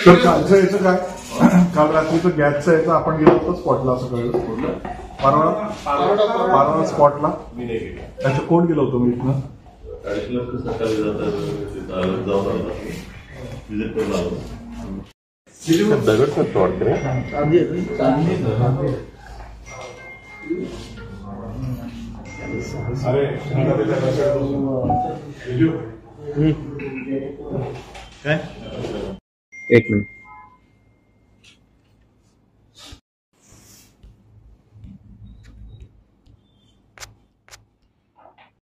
तर कालचं याचं काय, काल रात्रीचं गॅसचं याचं आपण गेलो होतो स्पॉटला असं कळलं. पारवा स्पॉटला त्याचं कोण गेलो होतो मी इथनं सकाळी जाऊन विजिट करून आलो. दगड करतो वाटतं काय. एक मिनिट.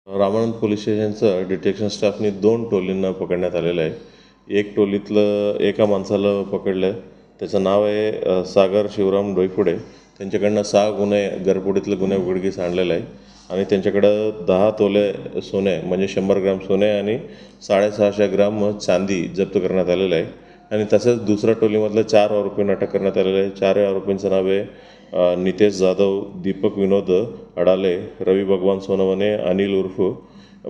रामानंद पोलीस स्टेशनचं डिटेक्शन स्टाफनी 2 टोलींना पकडण्यात आलेलं आहे. एक टोलीतलं एका माणसाला पकडलं आहे, त्याचं नाव आहे सागर शिवराम डोईफुडे. त्यांच्याकडनं 6 गुन्हे घरफोडीतलं गुन्हे उघडकीस आणलेलं आहे आणि त्यांच्याकडं 10 तोले सोने म्हणजे 100 ग्राम सोने आणि 650 ग्राम चांदी जप्त करण्यात आलेलं आहे. आणि तसंच दुसऱ्या टोलीमधलं 4 आरोपींना अटक करण्यात आलेलं आहे. 4 आरोपींचं नाव आहे नितेश जाधव, दीपक विनोद अडाले, रवी भगवान सोनवणे, अनिल उर्फ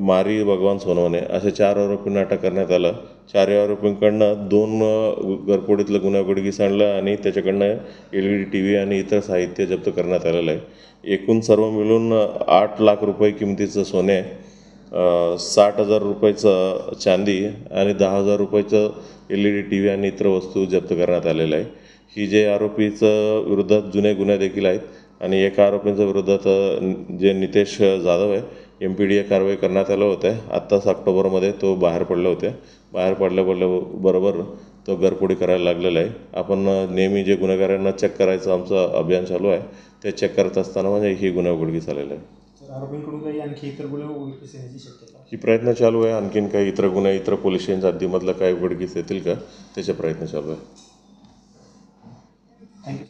मारी भगवान सोनवणे असे 4 आरोपींना अटक करण्यात आलं. 4 आरोपींकडनं 2 घरफोडीतलं गुन्हा उघडकीस आणलं आणि त्याच्याकडनं LED TV आणि इतर साहित्य जप्त करण्यात आलेलं आहे. एकूण सर्व मिळून 8 लाख रुपये किमतीचं सोने, 60,000 रुपयाचं चांदी आणि 10,000 रुपयाचं LED TV आणि इतर वस्तू जप्त करण्यात आलेलं आहे. ही जे आरोपीचं विरोधात जुने गुन्हे देखील आहेत आणि एका आरोपींच्या विरोधात जे नितेश जाधव आहे MPDA कारवाई करण्यात आलं होतं. आत्ताच ऑक्टोबरमध्ये तो बाहेर पडले होते. बाहेर पडल्याबरोबर तो घरफोडी करायला लागलेला आहे. आपण नेहमी जे गुन्हेगारांना चेक करायचं आमचं अभियान चालू आहे, ते चेक करत असताना म्हणजे ही गुन्हा उघडकीस आलेला आहे. आरोपींकडून काही आणखी इतर गुन्हे उघडकीस येण्याची शक्यता ही प्रयत्न चालू आहे. आणखीन काही इतर गुन्हे इतर पोलीस स्टेशनच्या हद्दीमधलं काही उघडकीस येतील का त्याचे प्रयत्न चालू आहे. थँक्यू.